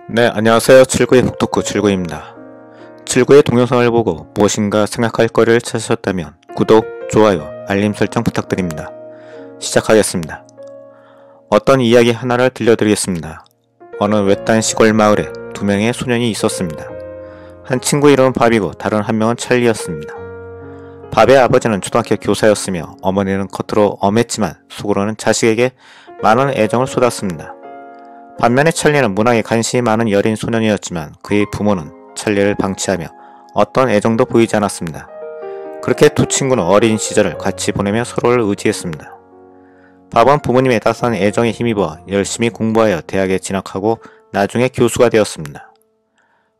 네, 안녕하세요. 칠구의 북토크 칠구입니다. 칠구의 동영상을 보고 무엇인가 생각할 거리를 찾으셨다면 구독, 좋아요, 알림 설정 부탁드립니다. 시작하겠습니다. 어떤 이야기 하나를 들려드리겠습니다. 어느 외딴 시골 마을에 두 명의 소년이 있었습니다. 한 친구 이름은 밥이고 다른 한 명은 찰리였습니다. 밥의 아버지는 초등학교 교사였으며 어머니는 겉으로 엄했지만 속으로는 자식에게 많은 애정을 쏟았습니다. 반면에 찰리는 문학에 관심이 많은 여린 소년이었지만 그의 부모는 찰리를 방치하며 어떤 애정도 보이지 않았습니다. 그렇게 두 친구는 어린 시절을 같이 보내며 서로를 의지했습니다. 밥은 부모님의 따스한 애정에 힘입어 열심히 공부하여 대학에 진학하고 나중에 교수가 되었습니다.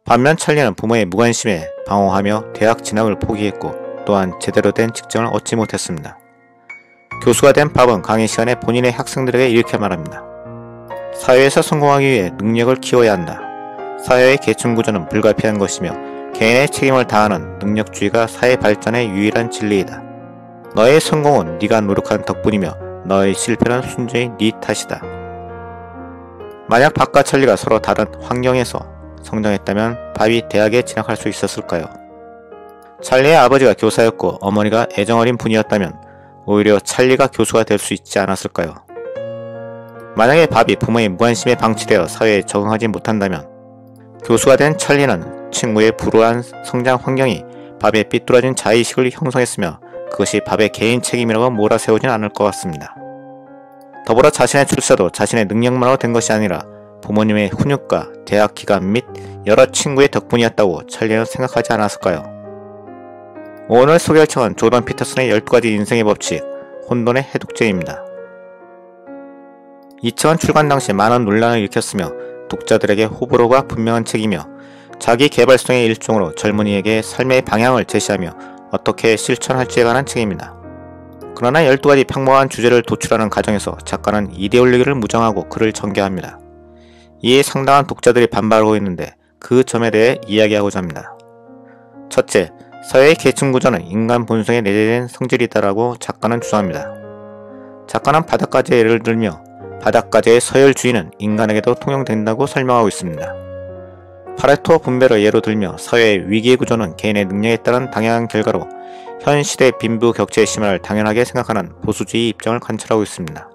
반면 찰리는 부모의 무관심에 방황하며 대학 진학을 포기했고 또한 제대로 된 직장을 얻지 못했습니다. 교수가 된 밥은 강의 시간에 본인의 학생들에게 이렇게 말합니다. 사회에서 성공하기 위해 능력을 키워야 한다. 사회의 계층 구조는 불가피한 것이며 개인의 책임을 다하는 능력주의가 사회 발전의 유일한 진리이다. 너의 성공은 네가 노력한 덕분이며 너의 실패는 순전히 네 탓이다. 만약 밥과 찰리가 서로 다른 환경에서 성장했다면 밥이 대학에 진학할 수 있었을까요? 찰리의 아버지가 교사였고 어머니가 애정어린 분이었다면 오히려 찰리가 교수가 될 수 있지 않았을까요? 만약에 밥이 부모의 무관심에 방치되어 사회에 적응하지 못한다면 교수가 된 찰리는 친구의 불우한 성장 환경이 밥의 삐뚤어진 자의식을 형성했으며 그것이 밥의 개인 책임이라고 몰아세우진 않을 것 같습니다. 더불어 자신의 출세도 자신의 능력만으로 된 것이 아니라 부모님의 훈육과 대학 기간 및 여러 친구의 덕분이었다고 찰리는 생각하지 않았을까요? 오늘 소개할 책은 조던 피터슨의 12가지 인생의 법칙, 혼돈의 해독제입니다. 이 책은 출간 당시 많은 논란을 일으켰으며 독자들에게 호불호가 분명한 책이며 자기 개발성의 일종으로 젊은이에게 삶의 방향을 제시하며 어떻게 실천할지에 관한 책입니다. 그러나 12가지 평범한 주제를 도출하는 과정에서 작가는 이데올로기를 무장하고 글을 전개합니다. 이에 상당한 독자들이 반발하고 있는데 그 점에 대해 이야기하고자 합니다. 첫째, 사회의 계층 구조는 인간 본성에 내재된 성질이다라고 작가는 주장합니다. 작가는 바닷가재 예를 들며 바닷가재의 서열주의는 인간에게도 통용된다고 설명하고 있습니다. 파레토 분배를 예로 들며 사회의 위기의 구조는 개인의 능력에 따른 당연한 결과로 현 시대의 빈부격차의 심화를 당연하게 생각하는 보수주의 입장을 관찰하고 있습니다.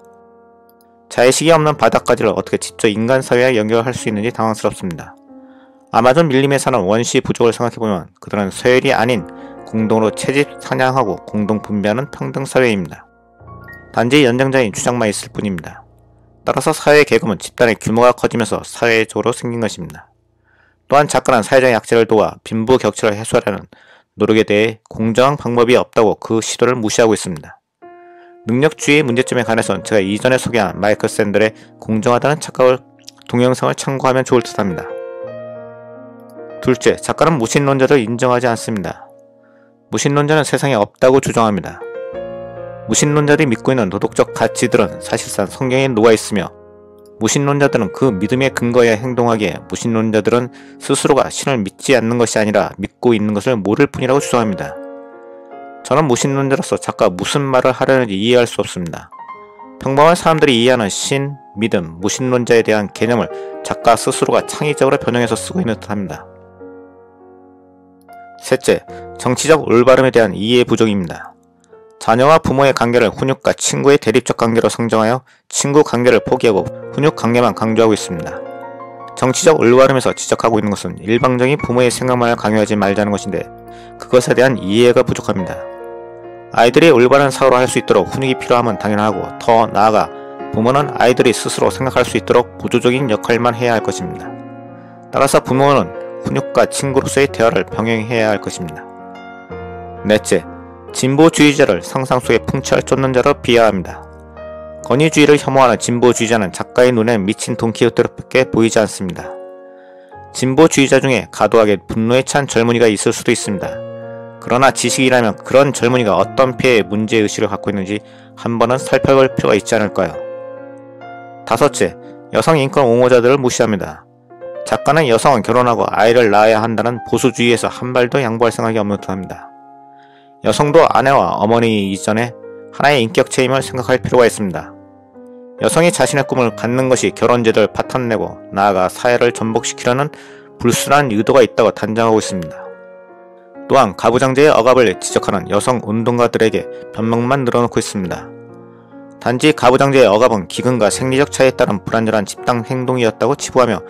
자의식이 없는 바닷가재를 어떻게 직접 인간 사회와 연결할 수 있는지 당황스럽습니다. 아마존 밀림에 사는 원시 부족을 생각해보면 그들은 서열이 아닌 공동으로 채집, 사냥하고 공동 분배하는 평등사회입니다. 단지 연장자인 주장만 있을 뿐입니다. 따라서 사회 계급은 집단의 규모가 커지면서 사회적으로 생긴 것입니다. 또한 작가는 사회적 약자를 도와 빈부격차를 해소하려는 노력에 대해 공정한 방법이 없다고 그 시도를 무시하고 있습니다. 능력주의의 문제점에 관해서는 제가 이전에 소개한 마이클 샌델의 공정하다는 착각을 동영상을 참고하면 좋을 듯 합니다. 둘째, 작가는 무신론자를 인정하지 않습니다. 무신론자는 세상에 없다고 주장합니다. 무신론자들이 믿고 있는 도덕적 가치들은 사실상 성경에 녹아있으며 무신론자들은 그 믿음에 근거해 행동하기에 무신론자들은 스스로가 신을 믿지 않는 것이 아니라 믿고 있는 것을 모를 뿐이라고 주장합니다. 저는 무신론자로서 작가가 무슨 말을 하려는지 이해할 수 없습니다. 평범한 사람들이 이해하는 신, 믿음, 무신론자에 대한 개념을 작가 스스로가 창의적으로 변형해서 쓰고 있는 듯합니다. 셋째, 정치적 올바름에 대한 이해 부족입니다. 자녀와 부모의 관계를 훈육과 친구의 대립적 관계로 상정하여 친구 관계를 포기하고 훈육 관계만 강조하고 있습니다. 정치적 올바름에서 지적하고 있는 것은 일방적인 부모의 생각만을 강요하지 말자는 것인데 그것에 대한 이해가 부족합니다. 아이들이 올바른 사고를 할 수 있도록 훈육이 필요함은 당연하고 더 나아가 부모는 아이들이 스스로 생각할 수 있도록 보조적인 역할만 해야 할 것입니다. 따라서 부모는 훈육과 친구로서의 대화를 병행해야 할 것입니다. 넷째, 진보주의자를 상상 속의 풍차를 쫓는 자로 비하합니다. 권위주의를 혐오하는 진보주의자는 작가의 눈엔 미친 돈키호테밖에 보이지 않습니다. 진보주의자 중에 과도하게 분노에 찬 젊은이가 있을 수도 있습니다. 그러나 지식이라면 그런 젊은이가 어떤 폐의 문제의식을 갖고 있는지 한 번은 살펴볼 필요가 있지 않을까요? 다섯째, 여성 인권 옹호자들을 무시합니다. 작가는 여성은 결혼하고 아이를 낳아야 한다는 보수주의에서 한 발도 양보할 생각이 없는 듯합니다. 여성도 아내와 어머니 이전에 하나의 인격체임을 생각할 필요가 있습니다. 여성이 자신의 꿈을 갖는 것이 결혼제도를 파탄내고 나아가 사회를 전복시키려는 불순한 의도가 있다고 단정하고 있습니다. 또한 가부장제의 억압을 지적하는 여성 운동가들에게 변명만 늘어놓고 있습니다. 단지 가부장제의 억압은 기근과 생리적 차이에 따른 불안전한 집단 행동이었다고 치부하며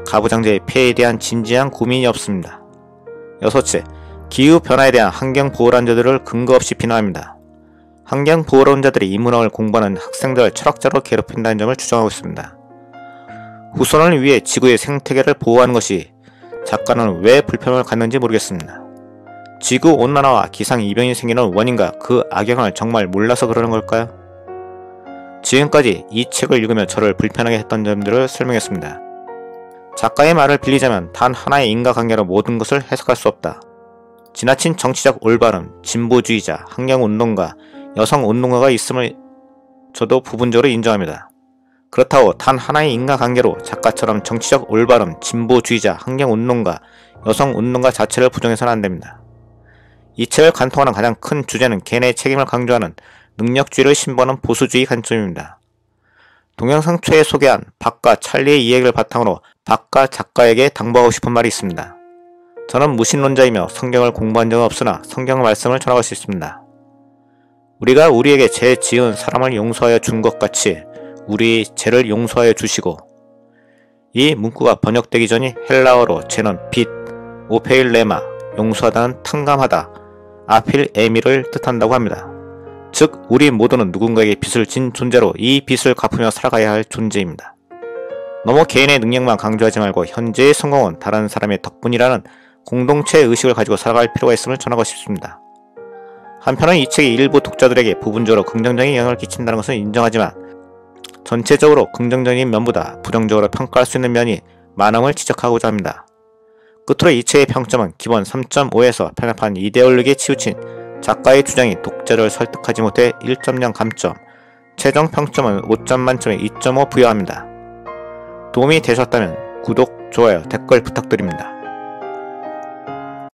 가부장제의 폐해에 대한 진지한 고민이 없습니다. 여섯째, 기후변화에 대한 환경보호론자들을 근거 없이 비난합니다. 환경보호론자들이 이 문학을 공부하는 학생들을 철학자로 괴롭힌다는 점을 주장하고 있습니다. 후손을 위해 지구의 생태계를 보호하는 것이 작가는 왜 불편을 갖는지 모르겠습니다. 지구온난화와 기상이변이 생기는 원인과 그 악영향을 정말 몰라서 그러는 걸까요? 지금까지 이 책을 읽으며 저를 불편하게 했던 점들을 설명했습니다. 작가의 말을 빌리자면 단 하나의 인과관계로 모든 것을 해석할 수 없다. 지나친 정치적 올바름, 진보주의자, 환경운동가, 여성운동가가 있음을 저도 부분적으로 인정합니다. 그렇다고 단 하나의 인과관계로 작가처럼 정치적 올바름, 진보주의자, 환경운동가, 여성운동가 자체를 부정해서는 안됩니다. 이 책을 관통하는 가장 큰 주제는 개인의 책임을 강조하는 능력주의를 신봉하는 보수주의 관점입니다. 동영상 초에 소개한 박과 찰리의 이야기를 바탕으로 박과 작가에게 당부하고 싶은 말이 있습니다. 저는 무신론자이며 성경을 공부한 적은 없으나 성경 말씀을 전하고 싶습니다. 우리가 우리에게 죄 지은 사람을 용서하여 준 것 같이 우리 죄를 용서하여 주시고, 이 문구가 번역되기 전이 헬라어로 죄는 빚, 오페일레마, 용서하다는 탕감하다, 아필에미를 뜻한다고 합니다. 즉 우리 모두는 누군가에게 빚을 진 존재로 이 빚을 갚으며 살아가야 할 존재입니다. 너무 개인의 능력만 강조하지 말고 현재의 성공은 다른 사람의 덕분이라는 공동체 의식을 가지고 살아갈 필요가 있음을 전하고 싶습니다. 한편은 이 책이 일부 독자들에게 부분적으로 긍정적인 영향을 끼친다는 것은 인정하지만 전체적으로 긍정적인 면보다 부정적으로 평가할 수 있는 면이 많음을 지적하고자 합니다. 끝으로 이 책의 평점은 기본 3.5에서 편협한 이데올로기에 치우친 작가의 주장이 독자를 설득하지 못해 1.0 감점, 최종 평점은 5점 만점에 2.5 부여합니다. 도움이 되셨다면 구독, 좋아요, 댓글 부탁드립니다.